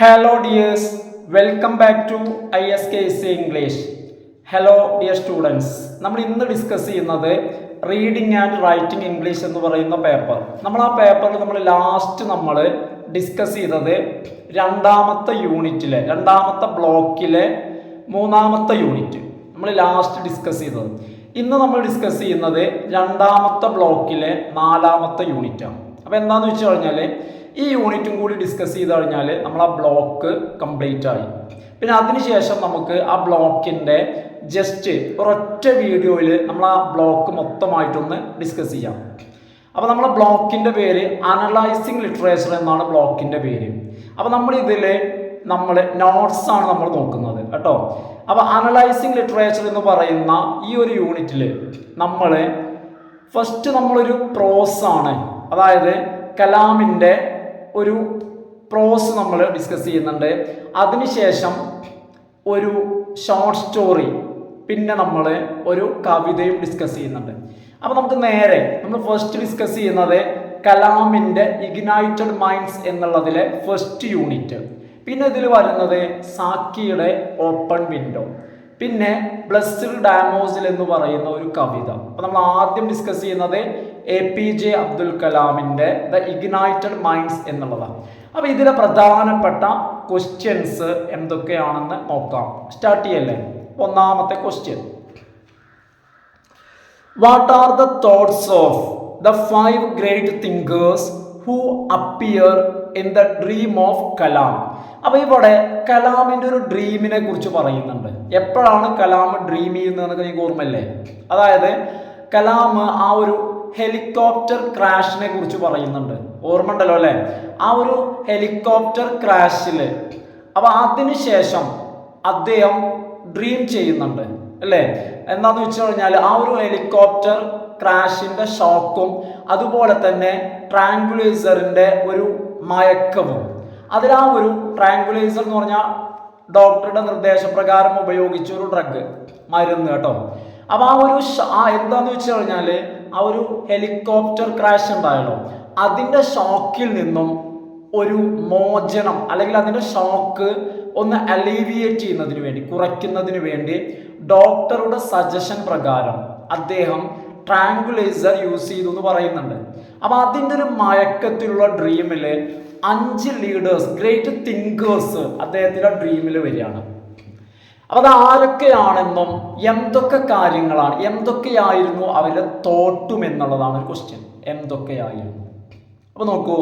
Hello dears, welcome back to ISKC English. Hello dear students. നമ്മൾ ഇന്ന് discuss ചെയ്യുന്നത് reading and writing English എന്ന് പറയുന്ന പേപ്പർ. നമ്മൾ ആ പേപ്പറിൽ നമ്മൾ ഡിസ്കസ് ചെയ്തത് രണ്ടാമത്തെ യൂണിറ്റിലെ രണ്ടാമത്തെ ബ്ലോക്കിലെ മൂന്നാമത്തെ യൂണിറ്റ് നമ്മൾ ലാസ്റ്റ് ഡിസ്കസ് ചെയ്തത്. ഇന്ന് നമ്മൾ ഡിസ്കസ് ചെയ്യുന്നത് രണ്ടാമത്തെ ബ്ലോക്കിലെ നാലാമത്തെ യൂണിറ്റാണ്. അപ്പോൾ എന്താണെന്ന് വെച്ച് കഴിഞ്ഞാൽ ഈ യൂണിറ്റും കൂടി ഡിസ്കസ് ചെയ്ത് കഴിഞ്ഞാൽ നമ്മൾ ആ ബ്ലോക്ക് കംപ്ലീറ്റ് ആയി. പിന്നെ അതിനുശേഷം നമുക്ക് ആ ബ്ലോക്കിൻ്റെ ജസ്റ്റ് ഒരൊറ്റ വീഡിയോയിൽ നമ്മൾ ആ ബ്ലോക്ക് മൊത്തമായിട്ടൊന്ന് ഡിസ്കസ് ചെയ്യാം. അപ്പോൾ നമ്മളെ ബ്ലോക്കിൻ്റെ പേര് അനലൈസിങ് ലിറ്ററേച്ചർ എന്നാണ് ബ്ലോക്കിൻ്റെ പേര്. അപ്പോൾ നമ്മൾ നോട്ട്സ് ആണ് നമ്മൾ നോക്കുന്നത് കേട്ടോ. അപ്പോൾ അനലൈസിങ് ലിറ്ററേച്ചർ എന്ന് പറയുന്ന ഈ ഒരു യൂണിറ്റിൽ നമ്മളൊരു പ്രോസ് ആണ്, അതായത് കലാമിൻ്റെ ഒരു പ്രോസ് നമ്മൾ ഡിസ്കസ് ചെയ്യുന്നുണ്ട്. അതിനുശേഷം ഒരു ഷോർട്ട് സ്റ്റോറി, പിന്നെ നമ്മൾ ഒരു കവിതയും ഡിസ്കസ് ചെയ്യുന്നുണ്ട്. അപ്പോൾ നമ്മൾ ഫസ്റ്റ് ഡിസ്കസ് ചെയ്യുന്നത് കലാമിൻ്റെ ഇഗ്നൈറ്റഡ് മൈൻഡ്സ് എന്നുള്ളതിലെ ഫസ്റ്റ് യൂണിറ്റ്. പിന്നെ ഇതിൽ വരുന്നത് സാക്കിയുടെ ഓപ്പൺ വിൻഡോ, പിന്നെ ബ്ലെസ്ഡ് ഡാമോസിൽ എന്ന് പറയുന്ന ഒരു കവിത. അപ്പോൾ നമ്മൾ ആദ്യം ഡിസ്കസ് ചെയ്യുന്നത് APJ അബ്ദുൽ കലാമിൻ്റെ ദ ഇഗ്നൈറ്റഡ് മൈൻഡ്സ് എന്നുള്ളതാണ്. അപ്പോൾ ഇതിലെ പ്രധാനപ്പെട്ട ക്വസ്റ്റ്യൻസ് എന്തൊക്കെയാണെന്ന് നോക്കാം. സ്റ്റാർട്ട് ചെയ്യല്ലേ. ഒന്നാമത്തെ question, what are the thoughts of the 5 great thinkers who appear in the dream of Kalam? അപ്പോൾ ഇവിടെ കലാമിൻ്റെ ഒരു ഡ്രീമിനെ കുറിച്ച് പറയുന്നുണ്ട്. എപ്പോഴാണ് കലാം ഡ്രീം ചെയ്യുന്നതെന്നൊക്കെ നിങ്ങൾക്ക് ഓർമ്മയില്ലേ? അതായത് കലാം ആ ഒരു ഹെലികോപ്റ്റർ ക്രാഷിനെ കുറിച്ച് പറയുന്നുണ്ട്. ഓർമ്മ ഉണ്ടല്ലോ അല്ലേ? ആ ഒരു ഹെലികോപ്റ്റർ ക്രാഷിൽ അപ്പോൾ അതിനുശേഷം അദ്ദേഹം ഡ്രീം ചെയ്യുന്നുണ്ട് അല്ലേ? എന്താന്ന് വെച്ച് കഴിഞ്ഞാൽ ആ ഒരു ഹെലികോപ്റ്റർ ക്രാഷിൻ്റെ ഷോക്കും അതുപോലെ തന്നെ ട്രാങ്കുലൈസറിൻ്റെ ഒരു മയക്കവും, അതിലാ ഒരു ട്രാങ്കുലൈസർ എന്ന് പറഞ്ഞാൽ ഡോക്ടറുടെ നിർദ്ദേശപ്രകാരം ഉപയോഗിച്ച ഒരു മരുന്ന് കേട്ടോ. അപ്പോൾ എന്താന്ന് വെച്ച് കഴിഞ്ഞാൽ ആ ഒരു ഹെലികോപ്റ്റർ ക്രാഷ് ഉണ്ടായല്ലോ, അതിൻ്റെ ഷോക്കിൽ നിന്നും ഒരു മോചനം, അല്ലെങ്കിൽ അതിൻ്റെ ഷോക്ക് ഒന്ന് അലീവിയേറ്റ് ചെയ്യുന്നതിന് വേണ്ടി, കുറയ്ക്കുന്നതിന് വേണ്ടി ഡോക്ടറുടെ സജഷൻ പ്രകാരം അദ്ദേഹം ട്രാങ്കുലൈസർ യൂസ് ചെയ്തു എന്ന് പറയുന്നുണ്ട്. അപ്പോൾ അതിൻ്റെ ഒരു മയക്കത്തിലുള്ള ഡ്രീമിൽ 5 ലീഡേഴ്സ്, ഗ്രേറ്റ് തിങ്കേഴ്സ് അദ്ദേഹത്തിൻ്റെ ഡ്രീമിൽ വരികയാണ്. അപ്പോൾ അത് ആരൊക്കെയാണെന്നും എന്തൊക്കെയായിരുന്നു അവരുടെ തോട്ടും എന്നുള്ളതാണ് ഒരു ക്വസ്റ്റ്യൻ. എന്തൊക്കെയായിരുന്നു? അപ്പോൾ നോക്കൂ,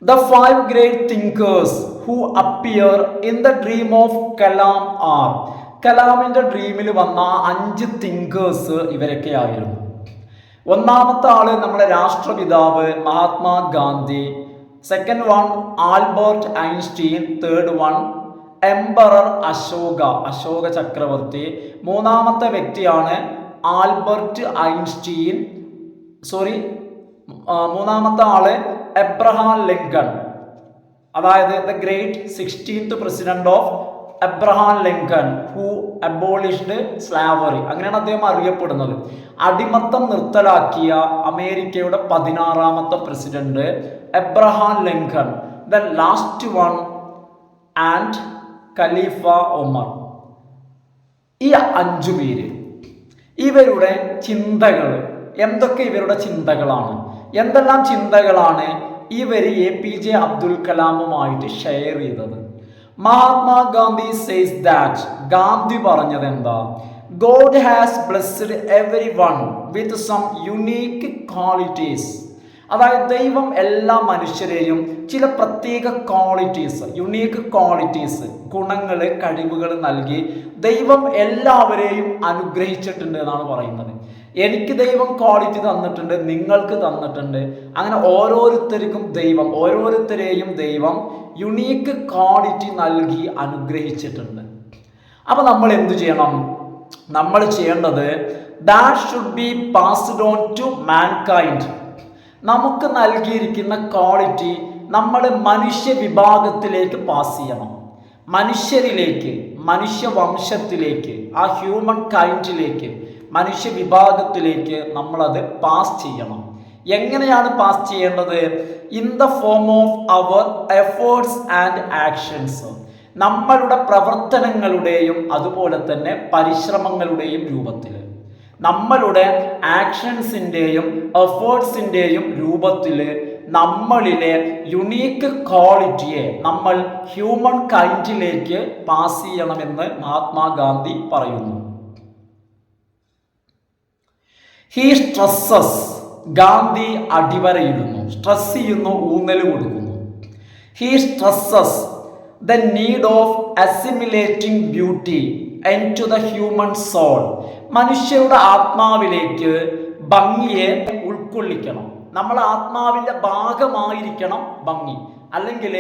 the 5 great thinkers who appear in the dream of Kalam are. കലാമിൻ്റെ ഡ്രീമിൽ വന്ന 5 തിങ്കേഴ്സ് ഇവരൊക്കെയായിരുന്നു. ഒന്നാമത്തെ ആള് നമ്മുടെ രാഷ്ട്രപിതാവ് Mahatma Gandhi, second one Albert Einstein, third one emperor Ashoka ചക്രവർത്തി, മൂന്നാമത്തെ വ്യക്തിയാണ് ആൽബർട്ട് ഐൻസ്റ്റീൻ, മൂന്നാമത്തെ ആള് എബ്രഹാം ലിങ്കൺ, അതായത് the great 16th president of Abraham Lincoln who abolished slavery, അങ്ങനെയാണ് അദ്ദേഹം അറിയപ്പെടുന്നത്. അടിമത്തം നിർത്തലാക്കിയ അമേരിക്കയുടെ 16ാമത്തെ president Abraham Lincoln. The last one and ഖലീഫ ഉമർ. ഈ 5 പേര് ഇവരുടെ ചിന്തകൾ ഇവരുടെ ചിന്തകളാണ്. എന്തെല്ലാം ചിന്തകളാണ് ഇവർ APJ അബ്ദുൽ കലാമുമായിട്ട് ഷെയർ ചെയ്തത്? മഹാത്മാഗാന്ധി സേസ് ദാറ്റ്, ഗാന്ധി പറഞ്ഞത് എന്താ? God has blessed everyone with some unique qualities. അതായത് ദൈവം എല്ലാ മനുഷ്യരെയും ചില പ്രത്യേക ക്വാളിറ്റീസ്, യുണീക്ക് ക്വാളിറ്റീസ്, ഗുണങ്ങൾ, കഴിവുകൾ നൽകി ദൈവം എല്ലാവരെയും അനുഗ്രഹിച്ചിട്ടുണ്ട് എന്നാണ് പറയുന്നത്. എനിക്ക് ദൈവം ക്വാളിറ്റി തന്നിട്ടുണ്ട്, നിങ്ങൾക്ക് തന്നിട്ടുണ്ട്. അങ്ങനെ ഓരോരുത്തരെയും ദൈവം യുണീക്ക് ക്വാളിറ്റി നൽകി അനുഗ്രഹിച്ചിട്ടുണ്ട്. അപ്പോൾ നമ്മൾ എന്തു ചെയ്യണം? നമ്മൾ ചെയ്യേണ്ടത് that should be passed on to mankind. നമുക്ക് നൽകിയിരിക്കുന്ന ക്വാളിറ്റി നമ്മൾ മനുഷ്യ വിഭാഗത്തിലേക്ക് പാസ് ചെയ്യണം. മനുഷ്യവംശത്തിലേക്ക്, ആ ഹ്യൂമൻ കൈൻഡിലേക്ക്, മനുഷ്യ വിഭാഗത്തിലേക്ക് നമ്മളത് പാസ് ചെയ്യണം. എങ്ങനെയാണ് പാസ് ചെയ്യേണ്ടത്? In the form of our efforts and actions, നമ്മളുടെ പ്രവർത്തനങ്ങളുടെയും അതുപോലെ തന്നെ പരിശ്രമങ്ങളുടെയും രൂപത്തിൽ, നമ്മളുടെ ആക്ഷൻസിൻ്റെയും എഫേർട്സിൻ്റെയും രൂപത്തിൽ നമ്മളിലെ യുണീക്ക് ക്വാളിറ്റിയെ നമ്മൾ ഹ്യൂമൻ കൈൻഡിലേക്ക് പാസ് ചെയ്യണമെന്ന് മഹാത്മാഗാന്ധി പറയുന്നു. ഹി സ്ട്രെസ്സസ്, ഗാന്ധി അടിവരയിടുന്നു, സ്ട്രെസ് ചെയ്യുന്നു, ഊന്നൽ കൊടുക്കുന്നു. He stresses the need of assimilating beauty into the human soul, മനുഷ്യരുടെ ആത്മാവിലേക്ക് ഭംഗിയെ ഉൾക്കൊള്ളിക്കണം. നമ്മൾ ആത്മാവിൻ്റെ ഭാഗമായിരിക്കണം ഭംഗി, അല്ലെങ്കിൽ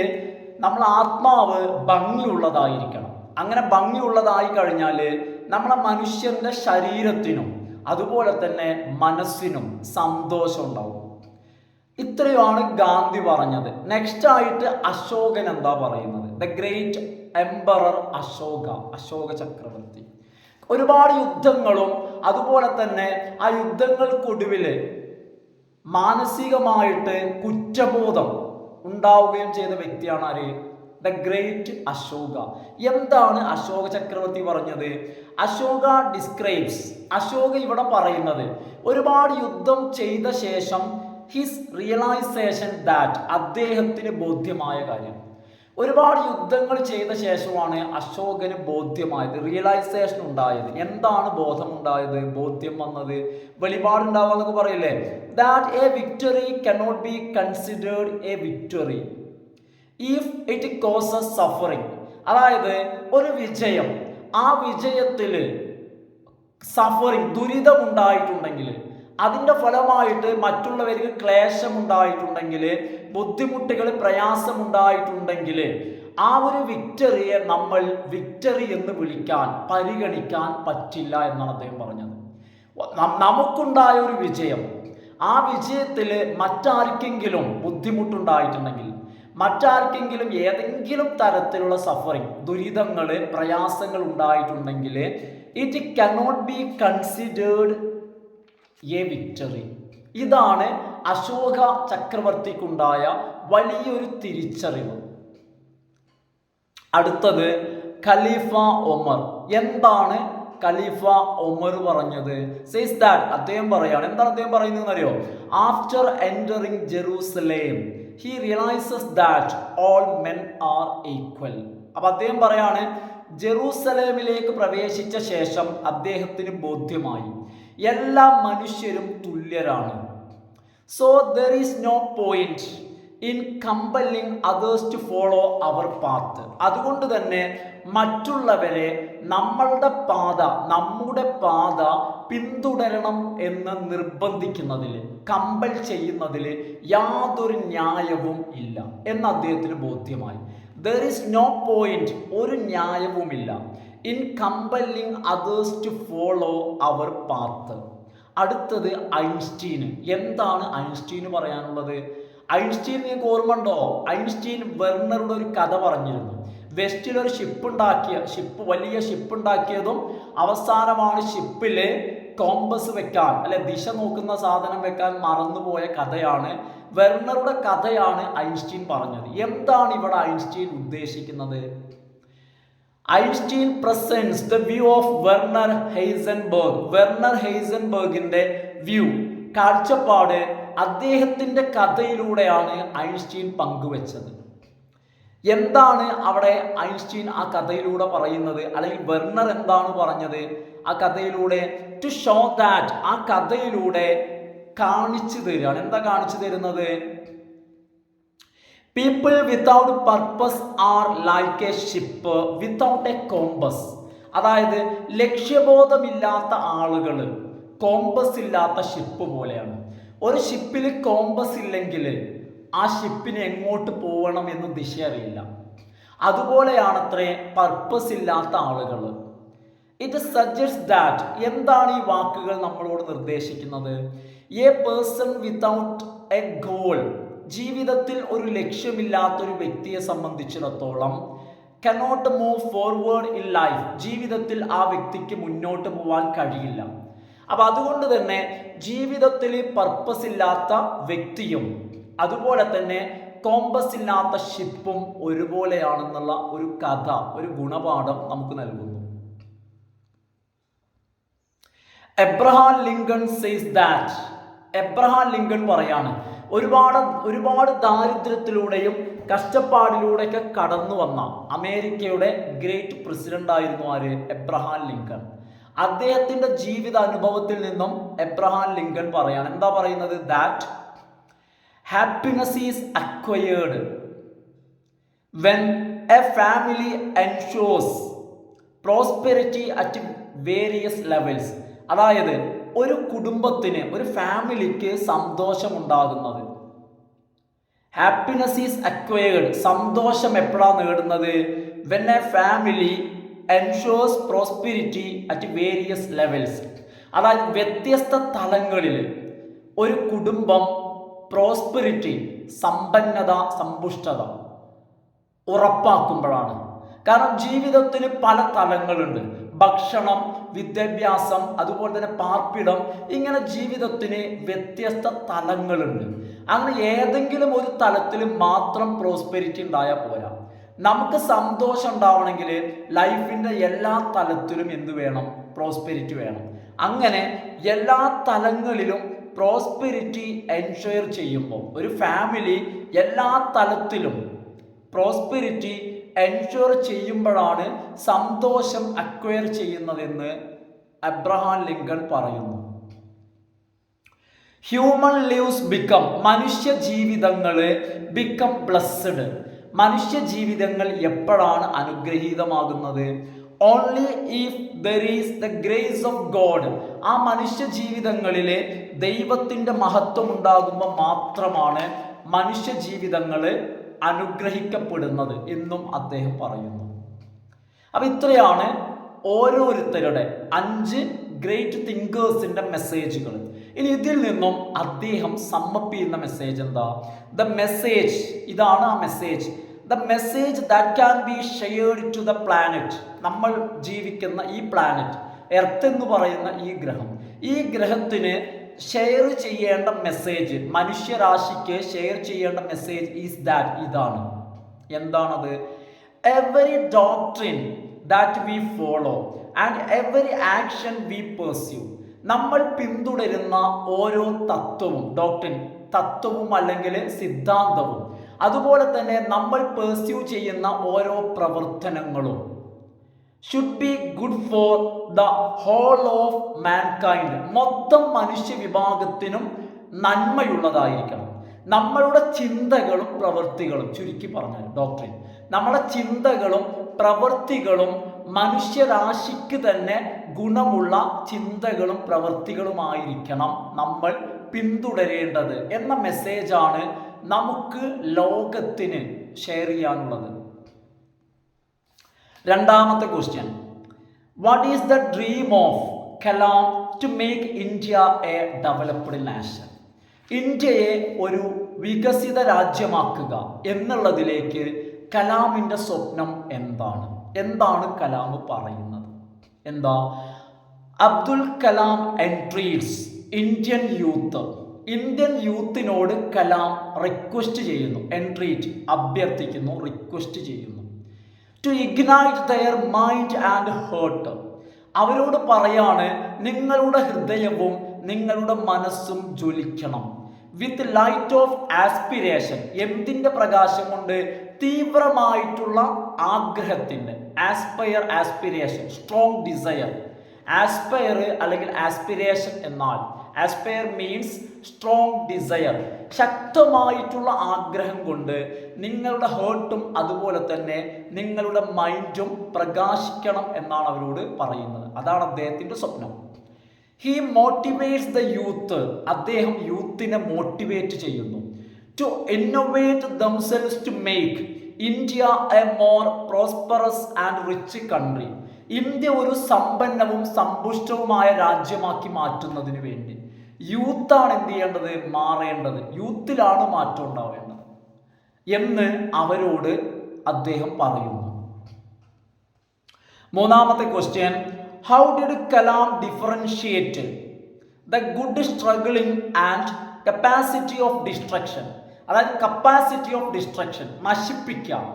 നമ്മൾ ആത്മാവ് ഭംഗിയുള്ളതായിരിക്കണം. അങ്ങനെ ഭംഗിയുള്ളതായി കഴിഞ്ഞാൽ നമ്മളെ മനുഷ്യൻ്റെ ശരീരത്തിനും അതുപോലെ തന്നെ മനസ്സിനും സന്തോഷം ഉണ്ടാവും. ഇത്രയുമാണ് ഗാന്ധി പറഞ്ഞത്. നെക്സ്റ്റ് ആയിട്ട് അശോകൻ എന്താ പറയുന്നത്? ദ ഗ്രേറ്റ് എംപറർ അശോക ചക്രവർത്തി. ഒരുപാട് യുദ്ധങ്ങളും അതുപോലെ തന്നെ ആ യുദ്ധങ്ങൾക്കൊടുവിൽ മാനസികമായിട്ട് കുറ്റബോധം ഉണ്ടാവുകയും ചെയ്ത വ്യക്തിയാണ് ആര്? The great Ashoka. എന്താണ് അശോക ചക്രവർത്തി പറഞ്ഞത്? അശോക ഡിസ്ക്രൈബ്സ്, അശോക ഇവിടെ പറയുന്നത് ഒരുപാട് യുദ്ധം ചെയ്ത ശേഷം ഹിസ് റിയലൈസേഷൻ ദാറ്റ്, അദ്ദേഹത്തിന് ബോധ്യമായ കാര്യം. ഒരുപാട് യുദ്ധങ്ങൾ ചെയ്ത ശേഷമാണ് അശോകന് ബോധ്യമായത്, റിയലൈസേഷൻ ഉണ്ടായത്. എന്താണ് ബോധമുണ്ടായത്, ബോധ്യം വന്നത്? വെളിപാടുണ്ടാവുക എന്നൊക്കെ പറയില്ലേ? That A victory cannot be considered A victory if it causes suffering. അതായത് ഒരു വിജയം, ആ വിജയത്തിൽ സഫറിങ്, ദുരിതമുണ്ടായിട്ടുണ്ടെങ്കിൽ, അതിൻ്റെ ഫലമായിട്ട് മറ്റുള്ളവർക്ക് ക്ലേശമുണ്ടായിട്ടുണ്ടെങ്കിൽ, ബുദ്ധിമുട്ടുകൾ, പ്രയാസമുണ്ടായിട്ടുണ്ടെങ്കിൽ, ആ ഒരു വിക്ടറിയെ നമ്മൾ വിക്ടറി എന്ന് പരിഗണിക്കാൻ പറ്റില്ല എന്നാണ് അദ്ദേഹം പറഞ്ഞത്. നമുക്കുണ്ടായ ഒരു വിജയം, ആ വിജയത്തിൽ മറ്റാർക്കെങ്കിലും ബുദ്ധിമുട്ടുണ്ടായിട്ടുണ്ടെങ്കിൽ, മറ്റാർക്കെങ്കിലും ഏതെങ്കിലും തരത്തിലുള്ള സഫറിങ്, ദുരിതങ്ങൾ, പ്രയാസങ്ങൾ ഉണ്ടായിട്ടുണ്ടെങ്കിൽ, it cannot be considered A victory. ഇതാണ് അശോക ചക്രവർത്തിക്കുണ്ടായ വലിയൊരു തിരിച്ചറിവ്. അടുത്തത് ഖലീഫ ഉമർ. എന്താണ് ഖലീഫ ഉമർ പറഞ്ഞത്? സേസ് ദാറ്റ്, അദ്ദേഹം പറയാണ്, എന്താണ് അദ്ദേഹം പറയുന്നത് അറിയോ? After entering Jerusalem he realises that all men are equal. അപ്പൊ അദ്ദേഹം പറയാണ്, ജെറൂസലേമിലേക്ക് പ്രവേശിച്ച ശേഷം അദ്ദേഹത്തിന് ബോധ്യമായി എല്ലാ മനുഷ്യരും തുല്യരാണ്. So there is no point in compelling others to follow their path. അതുകൊണ്ട് തന്നെ മറ്റുള്ളവരെ നമ്മുടെ പാത പിന്തുടരണം എന്ന് നിർബന്ധിക്കുന്നതിൽ, കമ്പൽ ചെയ്യുന്നതിൽ യാതൊരു ന്യായവും ഇല്ല എന്ന് അദ്ദേഹത്തിന് ബോധ്യമായി. ദർ ഈസ് നോ പോയിന്റ്, ഒരു ന്യായവുമില്ല, in compelling others to follow their path. അടുത്തത് ഐൻസ്റ്റീൻ. എന്താണ് ഐൻസ്റ്റീന് പറയാനുള്ളത്? ഐൻസ്റ്റീൻ നിങ്ങൾക്ക് ഓർമ്മ ഉണ്ടോ? ഐൻസ്റ്റീൻ വെർണറുടെ ഒരു കഥ പറഞ്ഞിരുന്നു. വെസ്റ്റിൽ ഒരു വലിയ ഷിപ്പ് ഉണ്ടാക്കിയതും അവസാനമാണ് ഷിപ്പിൽ കോമ്പസ് വെക്കാൻ, അല്ലെ ദിശ നോക്കുന്ന സാധനം വെക്കാൻ മറന്നുപോയ കഥയാണ്, വെർണറുടെ കഥയാണ് ഐൻസ്റ്റീൻ പറഞ്ഞത്. എന്താണ് ഇവിടെ ഐൻസ്റ്റീൻ ഉദ്ദേശിക്കുന്നത്? Einstein presents the view of Werner Heisenberg. Werner ഹെയ്സൻബർഗിന്റെ വ്യൂ, കാഴ്ചപ്പാട് അദ്ദേഹത്തിന്റെ കഥയിലൂടെയാണ് ഐൻസ്റ്റീൻ പങ്കുവെച്ചത്. എന്താണ് അവിടെ ഐൻസ്റ്റീൻ ആ കഥയിലൂടെ പറയുന്നത്, അല്ലെങ്കിൽ വെർണർ എന്താണ് പറഞ്ഞത് ആ കഥയിലൂടെ? ടു ഷോ ദാറ്റ്, ആ കഥയിലൂടെ കാണിച്ചു തരികയാണ്. എന്താ കാണിച്ചു തരുന്നത്? People without purpose are like A ship without A compass. അതായത് ലക്ഷ്യബോധമില്ലാത്ത ആളുകൾ കോമ്പസ് ഇല്ലാത്ത ഷിപ്പ് പോലെയാണ്. ഒരു ഷിപ്പിൽ കോമ്പസ് ഇല്ലെങ്കിൽ ആ ഷിപ്പിന് എങ്ങോട്ട് പോകണം എന്ന് ദിശ അറിയില്ല. അതുപോലെയാണത്രേ പർപ്പസ് ഇല്ലാത്ത ആളുകൾ. ഇറ്റ് സജസ്റ്റ് ദാറ്റ്, എന്താണ് ഈ വാക്കുകൾ നമ്മളോട് നിർദ്ദേശിക്കുന്നത്? A person without A goal, ജീവിതത്തിൽ ഒരു ലക്ഷ്യമില്ലാത്തൊരു വ്യക്തിയെ സംബന്ധിച്ചിടത്തോളം cannot move forward in life, ജീവിതത്തിൽ ആ വ്യക്തിക്ക് മുന്നോട്ട് പോകാൻ കഴിയില്ല. അപ്പൊ അതുകൊണ്ട് തന്നെ ജീവിതത്തിൽ പർപ്പസ് ഇല്ലാത്ത വ്യക്തിയും അതുപോലെ തന്നെ കോമ്പസ് ഇല്ലാത്ത ഷിപ്പും ഒരുപോലെയാണെന്നുള്ള ഒരു കഥ, ഒരു ഗുണപാഠം നമുക്ക് നൽകുന്നു. Abraham Lincoln says that, Abraham Lincoln പറയാണ്, ഒരുപാട് ദാരിദ്ര്യത്തിലൂടെയും കഷ്ടപ്പാടിലൂടെയൊക്കെ കടന്നു വന്ന അമേരിക്കയുടെ ഗ്രേറ്റ് പ്രസിഡന്റ് ആയിരുന്നു ആര്? Abraham Lincoln. അദ്ദേഹത്തിന്റെ ജീവിത അനുഭവത്തിൽ നിന്നും എബ്രഹാം ലിങ്കൺ പറയാണ്, എന്താ പറയുന്നത്? That happiness is acquired when a family ensures prosperity at various levels. അതായത് ഒരു കുടുംബത്തിന്, ഒരു ഫാമിലിക്ക് സന്തോഷമുണ്ടാകുന്നത്, ഹാപ്പിനെസ് ഈസ് അക്വയേർഡ്, സന്തോഷം എപ്പോഴാണ് നേടുന്നത്? When a family ensures prosperity at various levels. അതായത് വ്യത്യസ്ത തലങ്ങളിൽ ഒരു കുടുംബം പ്രോസ്പെരിറ്റി, സമ്പന്നത, സമ്പുഷ്ടത ഉറപ്പാക്കുമ്പോഴാണ്. കാരണം ജീവിതത്തിന് പല തലങ്ങളുണ്ട്. ഭക്ഷണം, വിദ്യാഭ്യാസം, അതുപോലെ തന്നെ പാർപ്പിടം, ഇങ്ങനെ ജീവിതത്തിന് വ്യത്യസ്ത തലങ്ങളുണ്ട്. അങ്ങനെ ഏതെങ്കിലും ഒരു തലത്തിൽ മാത്രം പ്രോസ്പെരിറ്റി ഉണ്ടായാൽ പോരാ. നമുക്ക് സന്തോഷം ഉണ്ടാവണമെങ്കിൽ ലൈഫിൻ്റെ എല്ലാ തലത്തിലും എന്ത് വേണം? പ്രോസ്പെരിറ്റി വേണം. അങ്ങനെ എല്ലാ തലങ്ങളിലും പ്രോസ്പെരിറ്റി എൻഷുർ ചെയ്യുമ്പോൾ ഒരു ഫാമിലി എല്ലാ തലത്തിലും പ്രോസ്പെരിറ്റി എൻഷുർ ചെയ്യുമ്പോഴാണ് സന്തോഷം അക്വയർ ചെയ്യുന്നതെന്ന് എബ്രഹാം ലിങ്കൺ പറയുന്നു. ഹ്യൂമൻ ലീവ്സ് ബിക്കം, മനുഷ്യ ജീവിതങ്ങൾ ബിക്കം ബ്ലസ്ഡ്, മനുഷ്യ ജീവിതങ്ങൾ എപ്പോഴാണ് അനുഗ്രഹീതമാകുന്നത്? Only if there is the grace of God, ആ മനുഷ്യ ജീവിതങ്ങളിലെ ദൈവത്തിൻ്റെ മഹത്വം ഉണ്ടാകുമ്പോൾ മാത്രമാണ് മനുഷ്യ ജീവിതങ്ങൾ അനുഗ്രഹിക്കപ്പെടുന്നത് എന്നും അദ്ദേഹം പറയുന്നു. അപ്പം ഇത്രയാണ് ഓരോരുത്തരുടെ 5 ഗ്രേറ്റ് തിങ്കേഴ്സിൻ്റെ മെസ്സേജുകൾ. ഇനി ഇതിൽ നിന്നും അദ്ദേഹം സമ്മപ്പ് ചെയ്യുന്ന മെസ്സേജ് എന്താ? ദ മെസ്സേജ്, ഇതാണ് ആ message. The message that can be shared to the planet, നമ്മൾ ജീവിക്കുന്ന ഈ പ്ലാനറ്റ് എർത്ത് എന്ന് പറയുന്ന ഈ ഗ്രഹം, ഈ ഗ്രഹത്തിന് ഷെയർ ചെയ്യേണ്ട മെസ്സേജ്, മനുഷ്യരാശിക്ക് ഷെയർ ചെയ്യേണ്ട മെസ്സേജ് ഈസ് ദാറ്റ്, ഇതാണ്. എന്താണത്? Every doctrine that we follow and every action we pursue, നമ്മൾ പിന്തുടരുന്ന ഓരോ തത്വവും, ഡോക്ട്രിൻ തത്വവും അല്ലെങ്കിൽ സിദ്ധാന്തവും, അതുപോലെ തന്നെ നമ്മൾ പെർസ്യൂ ചെയ്യുന്ന ഓരോ പ്രവർത്തനങ്ങളും should be good for the whole of mankind, മൊത്തം മനുഷ്യ വിഭാഗത്തിനും നന്മയുള്ളതായിരിക്കണം. നമ്മളുടെ ചിന്തകളും പ്രവൃത്തികളും, ചുരുക്കി പറഞ്ഞാൽ ഡോക്ടറിൻ, നമ്മുടെ ചിന്തകളും പ്രവൃത്തികളും മനുഷ്യരാശിക്ക് തന്നെ ഗുണമുള്ള ചിന്തകളും പ്രവൃത്തികളുമായിരിക്കണം നമ്മൾ പിന്തുടരേണ്ടത് എന്ന മെസ്സേജാണ് നമുക്ക് ലോകത്തിന് ഷെയർ ചെയ്യാനുള്ളത്. രണ്ടാമത്തെ question, what is the dream of Kalam to make India a developed nation? ഇന്ത്യയെ ഒരു വികസിത രാജ്യമാക്കുക എന്നുള്ളതിലേക്ക് കലാമിൻ്റെ സ്വപ്നം എന്താണ്? എന്താണ് കലാം പറയുന്നത്? എന്താ? Abdul Kalam entreats Indian youth, Indian യൂത്തിനോട് കലാം റിക്വസ്റ്റ് ചെയ്യുന്നു, എൻട്രീറ്റ് അഭ്യർത്ഥിക്കുന്നു, റിക്വസ്റ്റ് ചെയ്യുന്നു, to ignite their mind and heart, അവരോട് പറയാണ് നിങ്ങളുടെ ഹൃദയവും നിങ്ങളുടെ മനസ്സും ജ്വലിക്കണം, വിത്ത് ലൈറ്റ് ഓഫ് ആസ്പിരേഷൻ, എന്തിൻ്റെ പ്രകാശം കൊണ്ട്? തീവ്രമായിട്ടുള്ള ആഗ്രഹത്തിൻ്റെ, aspire, aspiration, strong desire. Aspire അല്ലെങ്കിൽ ആസ്പിരേഷൻ എന്നാൽ, ആസ്പയർ മീൻസ് സ്ട്രോങ് ഡിസയർ, ശക്തമായിട്ടുള്ള ആഗ്രഹം കൊണ്ട് നിങ്ങളുടെ ഹേർട്ടും അതുപോലെ തന്നെ നിങ്ങളുടെ മൈൻഡും പ്രകാശിക്കണം എന്നാണ് അവരോട് പറയുന്നത്. അതാണ് അദ്ദേഹത്തിൻ്റെ സ്വപ്നം. ഹി മോട്ടിവേറ്റ്സ് ദ യൂത്ത്, അദ്ദേഹം യൂത്തിനെ മോട്ടിവേറ്റ് ചെയ്യുന്നു, to innovate themselves to make India a more prosperous and rich country, India ഒരു സമ്പന്നവും സമ്പുഷ്ടവുമായ രാജ്യമാക്കി മാറ്റുന്നതിന് വേണ്ടി യൂത്താണ് എന്ത് ചെയ്യേണ്ടത്? മാറേണ്ടത്, യൂത്തിലാണ് മാറ്റം ഉണ്ടാവേണ്ടത് എന്ന് അവരോട് അദ്ദേഹം പറയുന്നു. മൂന്നാമത്തെ question, how did Kalam differentiate the good struggling and capacity of destruction. അതായത് കപ്പാസിറ്റി ഓഫ് ഡിസ്ട്രക്ഷൻ, നശിപ്പിക്കാം.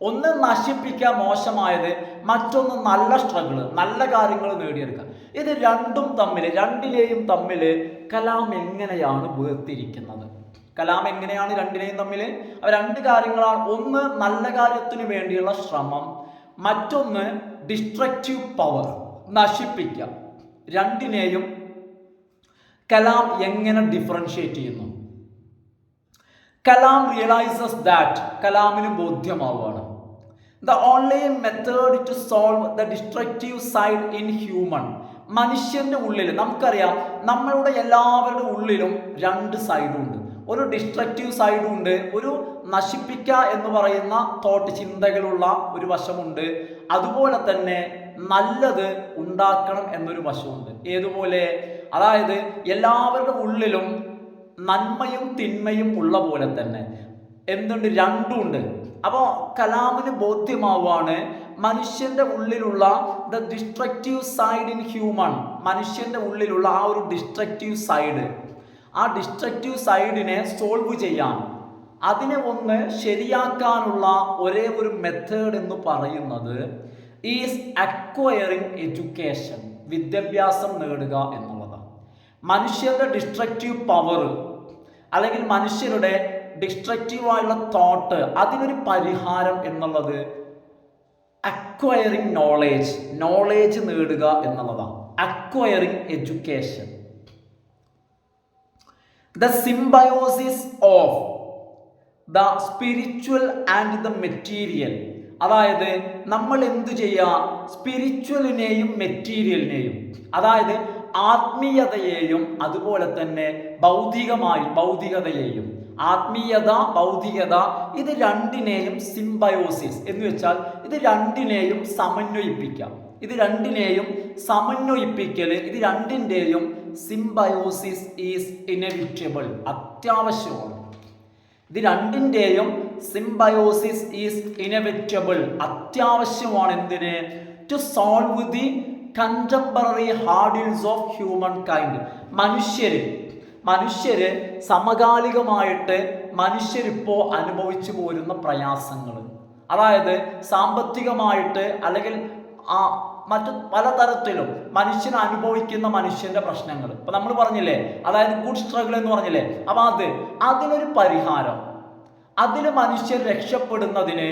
ഒന്ന് നശിപ്പിക്കുക മോശമായത്, മറ്റൊന്ന് നല്ല സ്ട്രഗിള്, നല്ല കാര്യങ്ങൾ നേടിയെടുക്കുക. ഇത് രണ്ടിലെയും തമ്മിൽ കലാം എങ്ങനെയാണ് വേർതിരിക്കുന്നത്? കലാം എങ്ങനെയാണ് രണ്ടിനെയും തമ്മിൽ? രണ്ട് കാര്യങ്ങളാണ്. ഒന്ന് നല്ല കാര്യത്തിന് വേണ്ടിയുള്ള ശ്രമം, മറ്റൊന്ന് ഡിസ്ട്രക്റ്റീവ് പവർ, നശിപ്പിക്കുക. രണ്ടിനെയും കലാം എങ്ങനെ ഡിഫറൻഷിയേറ്റ് ചെയ്യുന്നു? കലാം റിയലൈസസ് ദാറ്റ്, കലാമിന് ബോധ്യമാവുകയാണ്, the only method to solve the destructive side in human. മനുഷ്യന്റെ ഉള്ളിൽ നമുക്കറിയാം, നമ്മളുടെ എല്ലാവരുടെ ഉള്ളിലും രണ്ട് സൈഡുണ്ട്. ഒരു ഡിസ്ട്രക്റ്റീവ് സൈഡും ഉണ്ട്, ഒരു നശിപ്പിക്കുക എന്ന് പറയുന്ന തോട്ട്, ചിന്തകളുള്ള ഒരു വശമുണ്ട്. അതുപോലെ തന്നെ നല്ലത് ഉണ്ടാക്കണം എന്നൊരു വശമുണ്ട്. ഏതുപോലെ? അതായത് എല്ലാവരുടെ ഉള്ളിലും നന്മയും തിന്മയും ഉള്ള പോലെ തന്നെ എന്തുണ്ട്? രണ്ടുമുണ്ട്. അപ്പോൾ കലാമിന് ബോധ്യമാവാണ് മനുഷ്യന്റെ ഉള്ളിലുള്ള the destructive side in human, മനുഷ്യന്റെ ഉള്ളിലുള്ള ആ ഒരു ഡിസ്ട്രക്റ്റീവ് സൈഡ്, ആ ഡിസ്ട്രക്റ്റീവ് സൈഡിനെ സോൾവ് ചെയ്യാൻ, അതിനെ ഒന്ന് ശരിയാക്കാനുള്ള ഒരേ ഒരു മെത്തേഡ് എന്ന് പറയുന്നത് ഈസ് അക്വയറിങ് എഡ്യൂക്കേഷൻ, വിദ്യാഭ്യാസം നേടുക എന്നുള്ളതാണ്. മനുഷ്യരുടെ ഡിസ്ട്രക്റ്റീവ് പവർ അല്ലെങ്കിൽ മനുഷ്യരുടെ ഡിസ്ട്രക്റ്റീവായുള്ള തോട്ട്, അതിനൊരു പരിഹാരം എന്നുള്ളത് അക്വയറിങ് നോളേജ് നേടുക എന്നുള്ളതാണ്. Acquiring education, the symbiosis of the spiritual and the material. അതായത് നമ്മൾ എന്തു ചെയ്യുക? സ്പിരിച്വലിനെയും മെറ്റീരിയലിനെയും, അതായത് ആത്മീയതയെയും അതുപോലെ തന്നെ ഭൗതികതയെയും, ആത്മീയത ഭൗതികത ഇത് രണ്ടിനെയും സിംബയോസിസ് എന്ന് വെച്ചാൽ ഇത് രണ്ടിനെയും സമന്വയിപ്പിക്കാം. ഇത് രണ്ടിനെയും സമന്വയിപ്പിക്കൽ, ഇത് രണ്ടിൻ്റെയും സിംബയോസിസ് ഈസ് ഇനെവിറ്റബിൾ, അത്യാവശ്യമാണ്. ഇത് രണ്ടിൻ്റെയും സിംബയോസിസ് ഈസ് ഇനെവിറ്റബിൾ, അത്യാവശ്യമാണ്. എന്തിന്? To solve the contemporary hurdles of humankind. മനുഷ്യര് സമകാലികമായിട്ട് മനുഷ്യരിപ്പോൾ അനുഭവിച്ചു പോരുന്ന പ്രയാസങ്ങൾ, അതായത് സാമ്പത്തികമായിട്ട് അല്ലെങ്കിൽ മറ്റു പലതരത്തിലും മനുഷ്യൻ അനുഭവിക്കുന്ന മനുഷ്യന്റെ പ്രശ്നങ്ങൾ. ഇപ്പൊ നമ്മൾ പറഞ്ഞില്ലേ, അതായത് ഗുഡ് സ്ട്രഗിൾ എന്ന് പറഞ്ഞില്ലേ, അപ്പൊ അതിനൊരു പരിഹാരം, അതിൽ മനുഷ്യൻ രക്ഷപ്പെടുന്നതിന്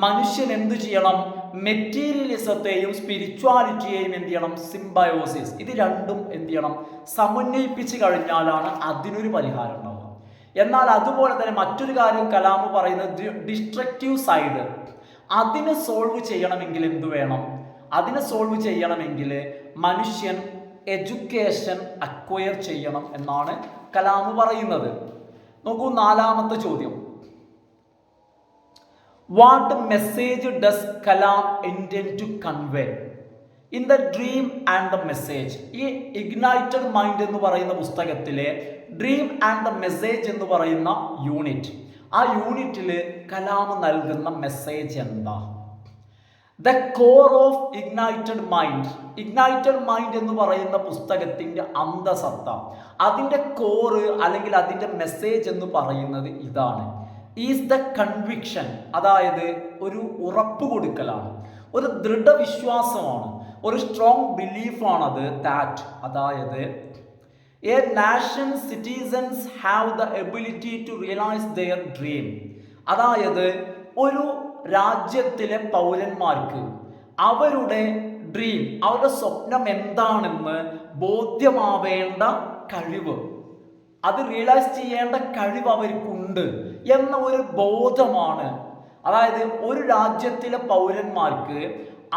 മനുഷ്യൻ എന്തു ചെയ്യണം? മെറ്റീരിയലിസത്തെയും സ്പിരിച്വാലിറ്റിയെയും എന്ത് ചെയ്യണം? സിംബയോസിസ്, ഇത് രണ്ടും എന്ത് ചെയ്യണം? സമന്വയിപ്പിച്ച് കഴിഞ്ഞാലാണ് അതിനൊരു പരിഹാരം ഉണ്ടാവുക. എന്നാൽ അതുപോലെ തന്നെ മറ്റൊരു കാര്യം കലാം പറയുന്നത് ഡിസ്ട്രക്റ്റീവ് സൈഡ്, അതിനെ സോൾവ് ചെയ്യണമെങ്കിൽ എന്തു വേണം? അതിനെ സോൾവ് ചെയ്യണമെങ്കിൽ മനുഷ്യൻ എഡ്യൂക്കേഷൻ അക്വയർ ചെയ്യണം എന്നാണ് കലാം പറയുന്നത്. നോക്കൂ, നാലാമത്തെ ചോദ്യം, what message does Kalam intend to convey in the dream and the message? ഈ ഇഗ്നൈറ്റഡ് മൈൻഡ് എന്ന് പറയുന്ന പുസ്തകത്തിലെ ഡ്രീം ആൻഡ് ദ മെസ്സേജ് എന്ന് പറയുന്ന യൂണിറ്റ്, ആ യൂണിറ്റിൽ കലാം നൽകുന്ന മെസ്സേജ് എന്താ? The core of Ignited mind എന്ന് പറയുന്ന പുസ്തകത്തിൻ്റെ അന്തസത്ത, അതിൻ്റെ കോറ് അല്ലെങ്കിൽ അതിൻ്റെ മെസ്സേജ് എന്ന് പറയുന്നത് ഇതാണ്. ഈസ് ദ കൺവിക്ഷൻ, അതായത് ഒരു ഉറപ്പ് കൊടുക്കലാണ്, ഒരു ദൃഢവിശ്വാസമാണ്, ഒരു സ്ട്രോങ് ബിലീഫാണത്. ദാറ്റ്, അതായത് a nation citizens have the ability to realise their dream. അതായത് ഒരു രാജ്യത്തിലെ പൗരന്മാർക്ക് അവരുടെ ഡ്രീം, അവരുടെ സ്വപ്നം എന്താണെന്ന് ബോധ്യമാവേണ്ട കഴിവ്, അത് റിയലൈസ് ചെയ്യേണ്ട കഴിവ് അവർക്കുണ്ട് എന്ന ഒരു ബോധമാണ്. അതായത് ഒരു രാജ്യത്തിലെ പൗരന്മാർക്ക്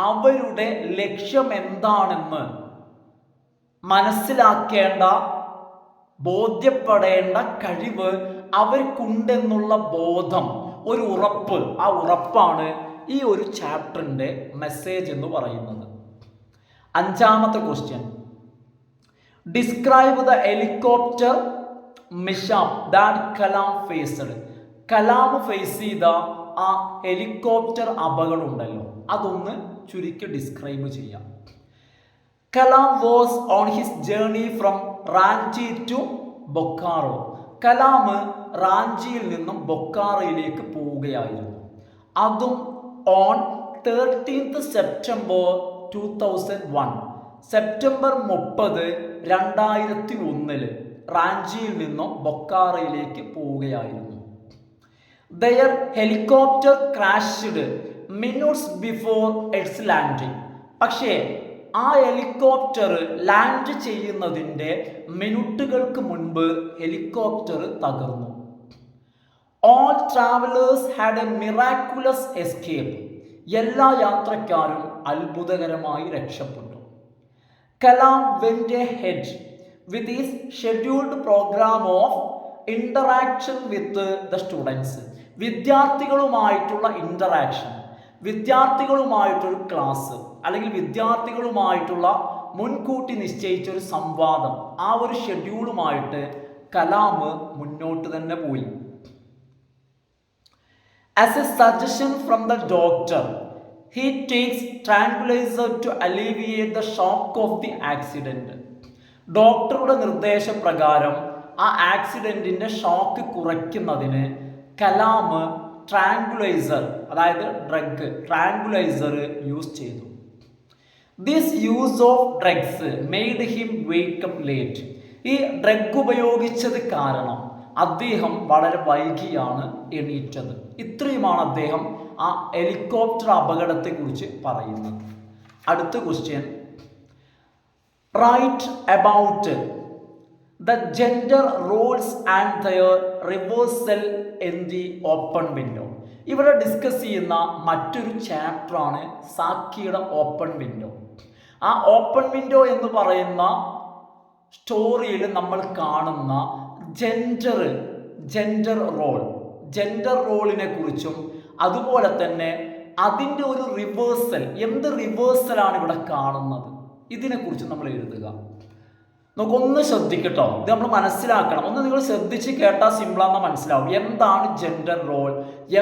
അവരുടെ ലക്ഷ്യം എന്താണെന്ന് മനസ്സിലാക്കേണ്ട, ബോധ്യപ്പെടേണ്ട കഴിവ് അവർക്കുണ്ടെന്നുള്ള ബോധം, ഒരു ഉറപ്പ്, ആ ഉറപ്പാണ് ഈ ഒരു ചാപ്റ്ററിൻ്റെ മെസ്സേജ് എന്ന് പറയുന്നത്. അഞ്ചാമത്തെ question, describe the helicopter mishap that Kalam faced. Kalam face ചെയ്ത ആ ഹെലികോപ്റ്റർ അപകടം ഉണ്ടല്ലോ, അതൊന്ന് ചുരുക്കി ഡിസ്ക്രൈബ് ചെയ്യാം. Kalam was on his journey from Ranchi to Bokaro. കലാം റാഞ്ചിയിൽ നിന്നും ബൊക്കാറോയിലേക്ക് പോവുകയായിരുന്നു. അതും ഓൺ 13 സെപ്റ്റംബർ 2001, സെപ്റ്റംബർ 30, 2001 റാഞ്ചിയിൽ നിന്നും ബൊക്കാറോയിലേക്ക് പോവുകയായിരുന്നു. Their helicopter crashed minutes before its landing. പക്ഷേ ആ ഹെലികോപ്റ്റർ ലാൻഡ് ചെയ്യുന്നതിൻ്റെ മിനിറ്റുകൾക്ക് മുൻപ് ഹെലികോപ്റ്റർ തകർന്നു. All travellers had a miraculous escape. എല്ലാ യാത്രക്കാരും അത്ഭുതകരമായി രക്ഷപ്പെട്ടു. Kalam went head with his scheduled programme of interaction with the students. വിദ്യാർത്ഥികളുമായിട്ടുള്ള ഇന്ററാക്ഷൻ, വിദ്യാർത്ഥികളുമായിട്ടൊരു ക്ലാസ് അല്ലെങ്കിൽ വിദ്യാർത്ഥികളുമായിട്ടുള്ള മുൻകൂട്ടി നിശ്ചയിച്ച ഒരു സംവാദം, ആ ഒരു ഷെഡ്യൂളുമായിട്ട് കലാം മുന്നോട്ട് തന്നെ പോയി. As a suggestion from the doctor, he takes tranquilizer to alleviate the shock of the accident. ഡോക്ടറുടെ നിർദ്ദേശപ്രകാരം ആ ആക്സിഡന്റിന്റെ ഷോക്ക് കുറയ്ക്കുന്നതിന് കലാം ട്രാങ്കുലൈസർ, അതായത് ഡ്രഗ് ട്രാങ്കുലൈസർ യൂസ് ചെയ്തു. This use of drugs made him wake up late. ഈ ഡ്രഗ് ഉപയോഗിച്ചത് കാരണം അദ്ദേഹം വളരെ വൈകിയാണ് എണീറ്റത്. ഇത്രയുമാണ് അദ്ദേഹം ആ ഹെലികോപ്റ്റർ അപകടത്തെക്കുറിച്ച് പറയുന്നത്. അടുത്ത question, write about the gender roles and their reversal in the open window. ഇവിടെ ഡിസ്കസ് ചെയ്യുന്ന മറ്റൊരു ചാപ്റ്ററാണ് സാക്കിയുടെ ഓപ്പൺ വിൻഡോ. ആ ഓപ്പൺ വിൻഡോ എന്ന് പറയുന്ന സ്റ്റോറിയിൽ നമ്മൾ കാണുന്ന ജെൻഡർ റോളിനെ കുറിച്ചും അതുപോലെ തന്നെ അതിൻ്റെ ഒരു റിവേഴ്സൽ, എന്ത് റിവേഴ്സലാണ് ഇവിടെ കാണുന്നത്, ഇതിനെക്കുറിച്ച് നമ്മൾ എഴുതുക. നമുക്കൊന്ന് ശ്രദ്ധിക്കട്ടോ, ഇത് നമ്മൾ മനസ്സിലാക്കണം. ഒന്ന് നിങ്ങൾ ശ്രദ്ധിച്ച് കേട്ടാൽ സിമ്പിളാന്ന് മനസ്സിലാവും. എന്താണ് ജെൻഡർ റോൾ,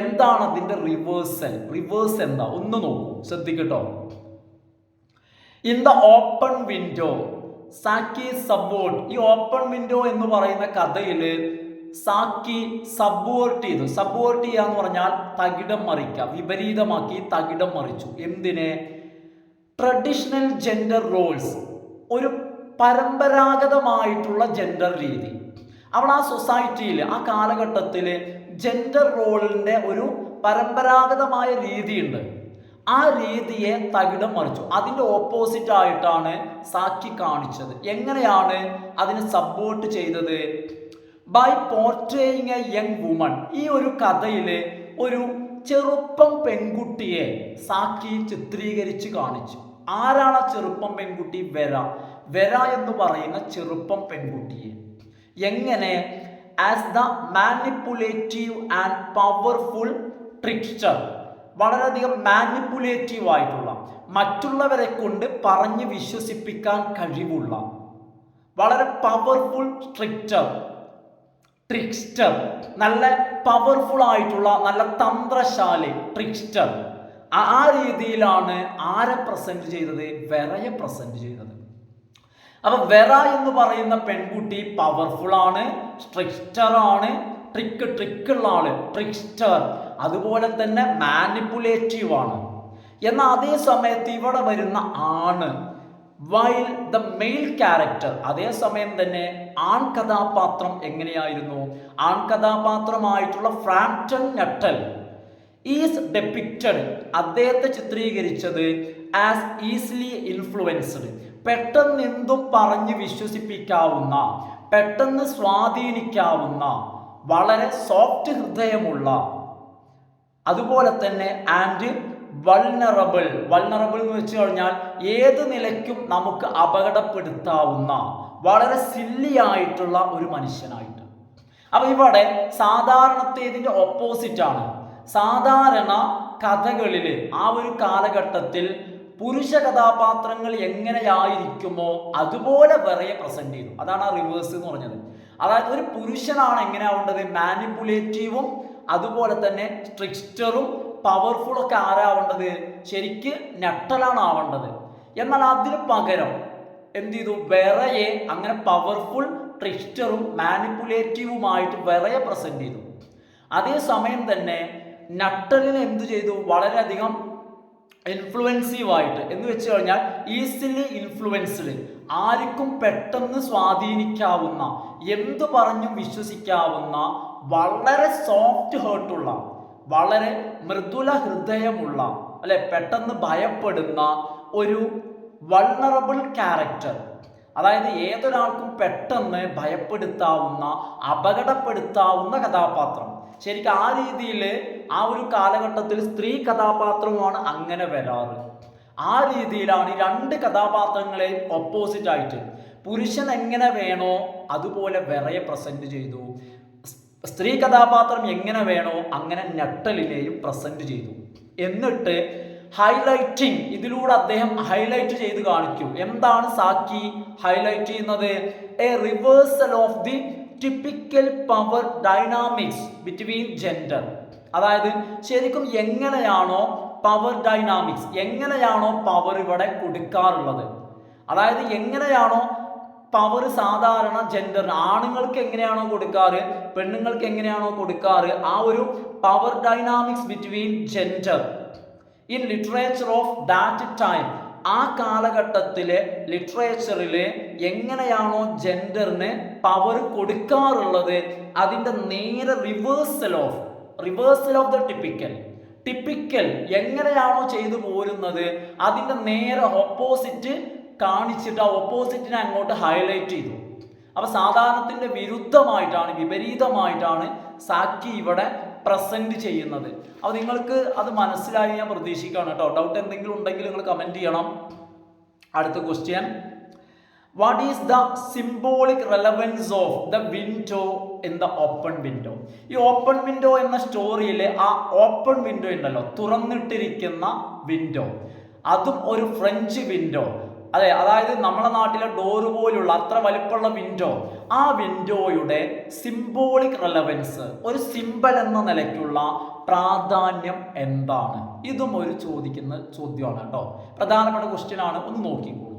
എന്താണ് അതിൻ്റെ റിവേഴ്സ് എന്താ, ഒന്ന് നോക്കൂ, ശ്രദ്ധിക്കട്ടോ. In the open window Saki subvert. ഈ ഓപ്പൺ വിൻഡോ എന്ന് പറയുന്ന കഥയിൽ സാക്കി സബ്വേർട്ട് ചെയ്യുക എന്ന് പറഞ്ഞാൽ തകിടം മറിക്കുക, വിപരീതമാക്കി തകിടം മറിച്ചു. എന്തിനെ? ട്രഡീഷണൽ ജെൻഡർ റോൾസ്, ഒരു പരമ്പരാഗതമായിട്ടുള്ള ജെൻഡർ രീതി. അവിടെ ആ സൊസൈറ്റിയിൽ ആ കാലഘട്ടത്തിൽ ജെൻഡർ റോളിൻ്റെ ഒരു പരമ്പരാഗതമായ രീതിയുണ്ട്. ആ രീതിയെ തകിടം മറിച്ചു. അതിൻ്റെ ഓപ്പോസിറ്റ് ആയിട്ടാണ് സാക്കി കാണിച്ചത്. എങ്ങനെയാണ് അതിനെ സപ്പോർട്ട് ചെയ്തത്? By portraying a young woman. ഈ ഒരു കഥയിൽ ഒരു ചെറുപ്പം പെൺകുട്ടിയെ സാക്കി ചിത്രീകരിച്ച് കാണിച്ചു. ആരാണ് ആ ചെറുപ്പം പെൺകുട്ടി? വെര എന്ന് പറയുന്ന ചെറുപ്പം പെൺകുട്ടിയെ. എങ്ങനെ? As the manipulative and powerful trickster. വളരെയധികം മാനിപ്പുലേറ്റീവ് ആയിട്ടുള്ള, മറ്റുള്ളവരെ കൊണ്ട് പറഞ്ഞ് വിശ്വസിപ്പിക്കാൻ കഴിവുള്ള, വളരെ പവർഫുൾ ട്രിക്സ്റ്റർ, നല്ല പവർഫുൾ ആയിട്ടുള്ള, നല്ല തന്ത്രശാലി ട്രിക്സ്റ്റർ. ആ രീതിയിലാണ് ആരെ പ്രസന്റ് ചെയ്തത്? വെറയെ പ്രസന്റ് ചെയ്തത്. അപ്പൊ വെറ എന്ന് പറയുന്ന പെൺകുട്ടി പവർഫുൾ ആണ്, ട്രിക്സ്റ്റർ ആണ്, ട്രിക്കുള്ള ആള് ട്രിക്സ്റ്റർ, അതുപോലെ തന്നെ മാനിപ്പുലേറ്റീവ് ആണ്. എന്നാൽ അതേ സമയത്ത് ഇവിടെ വരുന്ന ആണ്, വൈൽ ദ മെയിൽ ക്യാരക്ടർ, അതേസമയം തന്നെ ആൺ കഥാപാത്രം എങ്ങനെയായിരുന്നു? ആൺ കഥാപാത്രമായിട്ടുള്ള ഫ്രാംപ്റ്റൺ നട്ടൽ ഈസ് ഡെപിക്റ്റഡ്, അദ്ദേഹത്തെ ചിത്രീകരിച്ചത് ആസ് ഈസിലി ഇൻഫ്ലുവൻസ്ഡ്, പെട്ടെന്ന് എന്തും പറഞ്ഞ് വിശ്വസിപ്പിക്കാവുന്ന, പെട്ടെന്ന് സ്വാധീനിക്കാവുന്ന, വളരെ സോഫ്റ്റ് ഹൃദയമുള്ള, അതുപോലെ തന്നെ ആൻഡ് വൾനറബിൾ എന്ന് വെച്ച് കഴിഞ്ഞാൽ ഏത് നിലയ്ക്കും നമുക്ക് അപകടപ്പെടുത്താവുന്ന, വളരെ സില്ലി ആയിട്ടുള്ള ഒരു മനുഷ്യനായിട്ട്. അപ്പൊ ഇവിടെ സാധാരണത്തെ ഇതിന്റെ ഓപ്പോസിറ്റ് ആണ്. സാധാരണ കഥകളിൽ ആ ഒരു കാലഘട്ടത്തിൽ പുരുഷ കഥാപാത്രങ്ങൾ എങ്ങനെയായിരിക്കുമോ അതുപോലെ വെറയെ പ്രസന്റ് ചെയ്തു. അതാണ് ആ റിവേഴ്സ് എന്ന് പറഞ്ഞത്. അതായത് ഒരു പുരുഷനാണ് എങ്ങനെയാവേണ്ടത്? മാനിപ്പുലേറ്റീവും അതുപോലെ തന്നെ സ്ട്രിക്സ്റ്ററും പവർഫുൾ ഒക്കെ ആരാവേണ്ടത്? ശരിക്ക് നട്ടലാണ് ആവേണ്ടത്. എന്നാൽ അതിന് പകരം എന്ത് ചെയ്തു, വെറയെ അങ്ങനെ പവർഫുൾ ട്രിക്സ്റ്ററും മാനിപ്പുലേറ്റീവുമായിട്ട് വെറയെ പ്രസന്റ് ചെയ്തു. അതേസമയം തന്നെ നട്ടലിനെ എന്ത് ചെയ്തു, വളരെയധികം ഇൻഫ്ലുവൻസീവായിട്ട് എന്ന് വെച്ച് കഴിഞ്ഞാൽ ഈസിലി ഇൻഫ്ലുവൻസ്ഡ്, ആർക്കും പെട്ടെന്ന് സ്വാധീനിക്കാവുന്ന, എന്തു പറഞ്ഞും വിശ്വസിക്കാവുന്ന, വളരെ സോഫ്റ്റ് ഹേർട്ടുള്ള, വളരെ മൃദുല ഹൃദയമുള്ള, അല്ലെ, പെട്ടെന്ന് ഭയപ്പെടുന്ന ഒരു വൾണറബിൾ ക്യാരക്ടർ. അതായത് ഏതൊരാൾക്കും പെട്ടെന്ന് ഭയപ്പെടുത്താവുന്ന, അപകടപ്പെടുത്താവുന്ന കഥാപാത്രം. ശരിക്കും ആ രീതിയിൽ ആ ഒരു കാലഘട്ടത്തിൽ സ്ത്രീ കഥാപാത്രമാണ് അങ്ങനെ വരാറ്. ആ രീതിയിലാണ് ഈ രണ്ട് കഥാപാത്രങ്ങളെയും ഓപ്പോസിറ്റ് ആയിട്ട് പുരുഷൻ എങ്ങനെ വേണോ അതുപോലെ വെറയെ പ്രസന്റ് ചെയ്തു, സ്ത്രീ കഥാപാത്രം എങ്ങനെ വേണോ അങ്ങനെ നട്ടലിനെയും പ്രസന്റ് ചെയ്തു. എന്നിട്ട് ഹൈലൈറ്റിംഗ്, ഇതിലൂടെ അദ്ദേഹം ഹൈലൈറ്റ് ചെയ്ത് കാണിച്ചു. എന്താണ് സാക്കി ഹൈലൈറ്റ് ചെയ്യുന്നത്? A reversal of the typical power dynamics between gender. അതായത് ശരിക്കും എങ്ങനെയാണോ പവർ ഡൈനാമിക്സ്, എങ്ങനെയാണോ പവർ ഇവിടെ കൊടുക്കാറുള്ളത്, അതായത് എങ്ങനെയാണോ പവർ സാധാരണ ജെൻഡർ, ആണുങ്ങൾക്ക് എങ്ങനെയാണോ കൊടുക്കാറ്, പെണ്ണുങ്ങൾക്ക് എങ്ങനെയാണോ കൊടുക്കാറ്, ആ ഒരു power dynamics between gender in literature of that time, ആ കാലഘട്ടത്തിലെ ലിറ്ററേച്ചറിൽ എങ്ങനെയാണോ ജെൻഡറിന് പവർ കൊടുക്കാറുള്ളത്, അതിൻ്റെ നേരെ റിവേഴ്സൽ ഓഫ് ദ ടിപ്പിക്കൽ എങ്ങനെയാണോ ചെയ്തു പോരുന്നത് അതിൻ്റെ നേരെ ഓപ്പോസിറ്റ് കാണിച്ചിട്ട് ആ ഓപ്പോസിറ്റിനെ അങ്ങോട്ട് ഹൈലൈറ്റ് ചെയ്തു. അപ്പൊ സാധാരണത്തിന്റെ വിപരീതമായിട്ടാണ് സാക്കി ഇവിടെ പ്രസന്റ് ചെയ്യുന്നത്. അപ്പോൾ നിങ്ങൾക്ക് അത് മനസ്സിലായി ഞാൻ പ്രതീക്ഷിക്കുകയാണ് കേട്ടോ. ഡൗട്ട് എന്തെങ്കിലും ഉണ്ടെങ്കിൽ നിങ്ങൾ കമന്റ് ചെയ്യണം. അടുത്ത question, what is the symbolic relevance of the window in the open window? ഈ ഓപ്പൺ വിൻഡോ എന്ന സ്റ്റോറിയിലെ ആ ഓപ്പൺ വിൻഡോ ഉണ്ടല്ലോ, തുറന്നിട്ടിരിക്കുന്ന വിൻഡോ, അതും ഒരു ഫ്രഞ്ച് വിൻഡോ, അതെ, അതായത് നമ്മുടെ നാട്ടിലെ ഡോറ് പോലുള്ള അത്ര വലിപ്പമുള്ള വിൻഡോ, ആ വിൻഡോയുടെ സിംബോളിക് റെലവൻസ്, ഒരു സിംബൽ എന്ന നിലയ്ക്കുള്ള പ്രാധാന്യം എന്താണ്? ഇതും ഒരു ചോദിക്കുന്ന ചോദ്യമാണ് കേട്ടോ. പ്രധാനപ്പെട്ട ക്വസ്റ്റ്യൻ ആണ്, ഒന്ന് നോക്കിക്കോളൂ.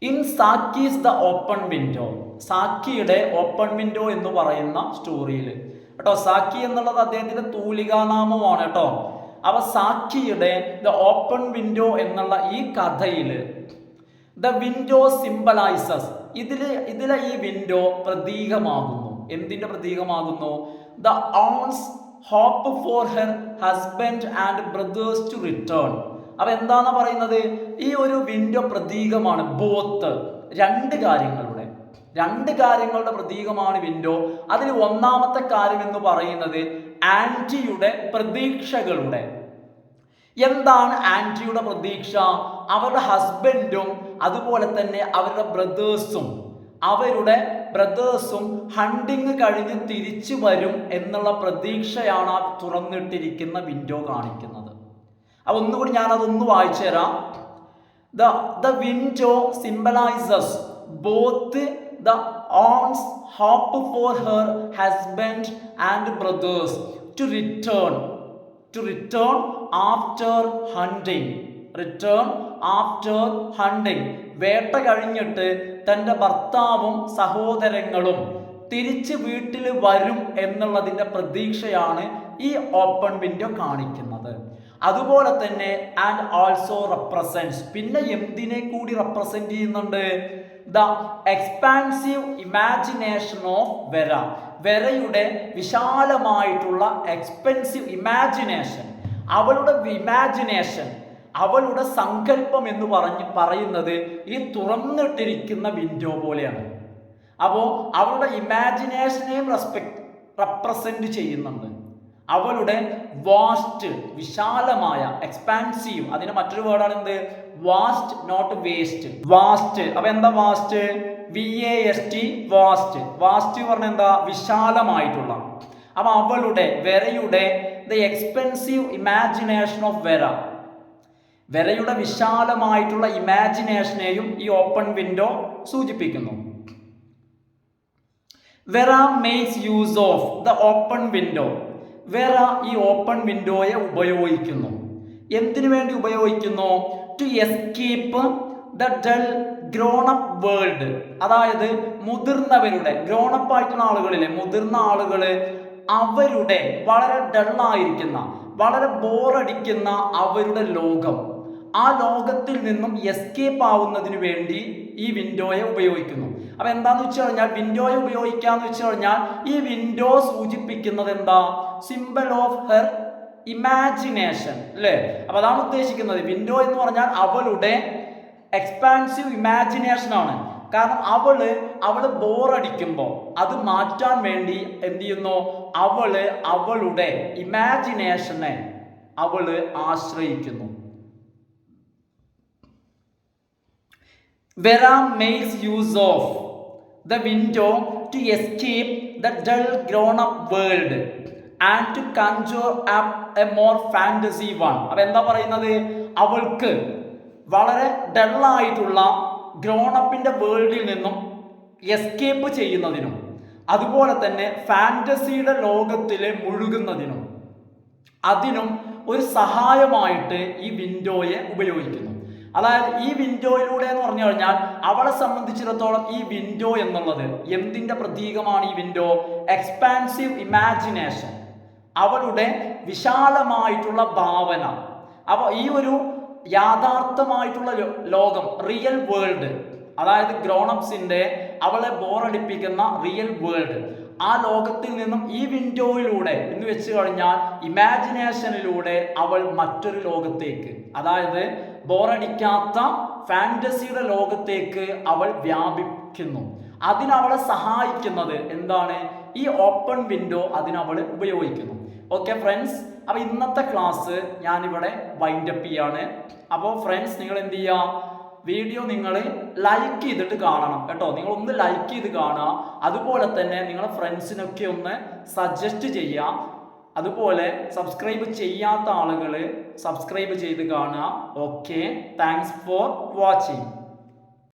In Saki's the open window, സാക്കിയുടെ ഓപ്പൺ വിൻഡോ എന്ന് പറയുന്ന സ്റ്റോറിയിൽ കേട്ടോ, സാക്കി എന്നുള്ളത് അദ്ദേഹത്തിന്റെ തൂലികാനാമമാണ് കേട്ടോ. അപ്പൊ സാക്കിയുടെ ദ ഓപ്പൺ വിൻഡോ എന്നുള്ള ഈ കഥയിൽ ദ വിൻഡോ സിംബലൈസസ്, ഇതിലെ ഈ വിൻഡോ പ്രതീകമാകുന്നു. എന്തിന്റെ പ്രതീകമാകുന്നു? The ons hope for her husband and brothers to return. അപ്പൊ എന്താണ് പറയുന്നത്? ഈ ഒരു വിൻഡോ പ്രതീകമാണ് ബോത്ത്, രണ്ട് കാര്യങ്ങളുടെ പ്രതീകമാണ് വിൻഡോ. അതിൽ ഒന്നാമത്തെ കാര്യം എന്ന് പറയുന്നത് ആന്റിയുടെ പ്രതീക്ഷകളുടെ. എന്താണ് ആന്റിയുടെ പ്രതീക്ഷ? അവരുടെ ഹസ്ബൻഡും അതുപോലെ തന്നെ അവരുടെ ബ്രദേഴ്സും ഹണ്ടിങ് കഴിഞ്ഞ് തിരിച്ചു വരും എന്നുള്ള പ്രതീക്ഷയാണ് ആ തുറന്നിട്ടിരിക്കുന്ന വിൻഡോ കാണിക്കുന്നത്. അപ്പൊ ഒന്നുകൂടി ഞാൻ അതൊന്ന് വായിച്ചു തരാം. The window symbolises both the ons hope for her husband and brothers to return after hunting. വേട്ട കഴിഞ്ഞിട്ട് തൻ്റെ ഭർത്താവും സഹോദരങ്ങളും തിരിച്ച് വീട്ടിൽ വരും എന്നുള്ളതിൻ്റെ പ്രതീക്ഷയാണ് ഈ ഓപ്പൺ വിൻഡോ കാണിക്കുന്നത്. അതുപോലെ തന്നെ ആൻഡ് ഓൾസോ റെപ്രസെന്റ്സ്, പിന്നെ എന്തിനെ കൂടി റെപ്രസെന്റ് ചെയ്യുന്നുണ്ട്? ദ എക്സ്പാൻസീവ് ഇമാജിനേഷൻ ഓഫ് വെരയുടെ വിശാലമായിട്ടുള്ള എക്സ്പെൻസീവ് ഇമാജിനേഷൻ, അവളുടെ സങ്കല്പം എന്ന് പറയുന്നത് ഈ തുറന്നിട്ടിരിക്കുന്ന വിൻഡോ പോലെയാണ്. അപ്പോൾ അവളുടെ ഇമാജിനേഷനെയും റെപ്രസെന്റ് ചെയ്യുന്നുണ്ട്. അവളുടെ വാസ്റ്റ്, വിശാലമായ, എക്സ്പാൻസീവ്, അതിന് മറ്റൊരു വേർഡാണ് എന്ത്? Vast, not waste. വാസ്റ്റ്. അപ്പൊ എന്താ വാസ്റ്റ്? VAST, വാസ്റ്റ് പറഞ്ഞ എന്താ? വിശാലമായിട്ടുള്ള. അപ്പൊ വെരയുടെ ദ എക്സ്പെൻസീവ് ഇമാജിനേഷൻ ഓഫ് വെരയുടെ വിശാലമായിട്ടുള്ള ഇമാജിനേഷനെയും ഈ ഓപ്പൺ വിൻഡോ സൂചിപ്പിക്കുന്നു. Vera makes use of the open window. Vera ഈ ഓപ്പൺ വിൻഡോയെ ഉപയോഗിക്കുന്നു. എന്തിനു വേണ്ടി ഉപയോഗിക്കുന്നു? To escape the grown up world, അതായത് മുതിർന്നവരുടെ ഗ്രോൺ അപ്പ് ആയിട്ടുള്ള ആളുകളിലെ മുതിർന്ന ആളുകള് അവരുടെ വളരെ ഡള്ളായിരിക്കുന്ന വളരെ ബോറടിക്കുന്ന അവരുടെ ലോകം, ആ ലോകത്തിൽ നിന്നും എസ്കേപ്പ് ആവുന്നതിന് വേണ്ടി ഈ വിൻഡോയെ ഉപയോഗിക്കുന്നു. അപ്പൊ എന്താന്ന് വെച്ച് കഴിഞ്ഞാൽ വിൻഡോയെ ഉപയോഗിക്കാന്ന് വെച്ച് കഴിഞ്ഞാൽ ഈ വിൻഡോ സൂചിപ്പിക്കുന്നത് എന്താ? സിമ്പിൾ ഓഫ് ഹെർ ഇമാജിനേഷൻ അല്ലേ? അപ്പൊ അതാണ് ഉദ്ദേശിക്കുന്നത്. വിൻഡോ എന്ന് പറഞ്ഞാൽ അവളുടെ എക്സ്പാൻസീവ് ഇമാജിനേഷൻ ആണ്. കാരണം അവള് ബോറടിക്കുമ്പോൾ അത് മാറ്റാൻ വേണ്ടി എന്ത് ചെയ്യുന്നു? അവളുടെ ഇമാജിനേഷനെ ആശ്രയിക്കുന്നു. Vera makes use of the window to escape the dull grown-up world and to conjure up a more fantasy one. അപ്പൊ എന്താ പറയുന്നത്? അവൾക്ക് വളരെ ഡള്ളായിട്ടുള്ള ഗ്രോണപ്പിന്റെ വേൾഡിൽ നിന്നും എസ്കേപ്പ് ചെയ്യുന്നതിനും അതുപോലെ തന്നെ ഫാന്റസിയുടെ ലോകത്തിൽ മുഴുകുന്നതിനും അതിനും ഒരു സഹായമായിട്ട് ഈ വിൻഡോയെ ഉപയോഗിക്കുന്നു. അതായത് ഈ വിൻഡോയിലൂടെ എന്ന് പറഞ്ഞു കഴിഞ്ഞാൽ അവളെ സംബന്ധിച്ചിടത്തോളം ഈ വിൻഡോ എന്നുള്ളത് എന്തിന്റെ പ്രതീകമാണ്? ഈ വിൻഡോ എക്സ്പാൻസീവ് ഇമാജിനേഷൻ, അവളുടെ വിശാലമായിട്ടുള്ള ഭാവന. അപ്പോൾ ഈ ഒരു യാഥാർത്ഥമായിട്ടുള്ള ലോകം, റിയൽ വേൾഡ്, അതായത് ഗ്രോണപ്സിന്റെ അവളെ ബോറടിപ്പിക്കുന്ന റിയൽ വേൾഡ്, ആ ലോകത്തിൽ നിന്നും ഈ വിൻഡോയിലൂടെ എന്ന് വെച്ച് കഴിഞ്ഞാൽ ഇമാജിനേഷനിലൂടെ അവൾ മറ്റൊരു ലോകത്തേക്ക്, അതായത് ബോറടിക്കാത്ത ഫാന്റസിയുടെ ലോകത്തേക്ക് അവൾ വ്യാപിക്കുന്നു. അതിനവളെ സഹായിക്കുന്നത് എന്താണ്? ഈ ഓപ്പൺ വിൻഡോ അതിനവൾ ഉപയോഗിക്കുന്നു. ഓക്കെ ഫ്രണ്ട്സ്, അപ്പൊ ഇന്നത്തെ ക്ലാസ് ഞാനിവിടെ വൈൻഡപ്പ് ചെയ്യാണ്. അപ്പോൾ ഫ്രണ്ട്സ്, നിങ്ങൾ എന്ത് ചെയ്യുക? വീഡിയോ നിങ്ങൾ ലൈക്ക് ചെയ്തിട്ട് കാണണം കേട്ടോ. നിങ്ങൾ ഒന്ന് ലൈക്ക് ചെയ്ത് കാണുക. അതുപോലെ തന്നെ നിങ്ങളുടെ ഫ്രണ്ട്സിനൊക്കെ ഒന്ന് സജസ്റ്റ് ചെയ്യുക. അതുപോലെ സബ്സ്ക്രൈബ് ചെയ്യാത്ത ആളുകൾ സബ്സ്ക്രൈബ് ചെയ്ത് കാണുക. Okay, thanks for watching.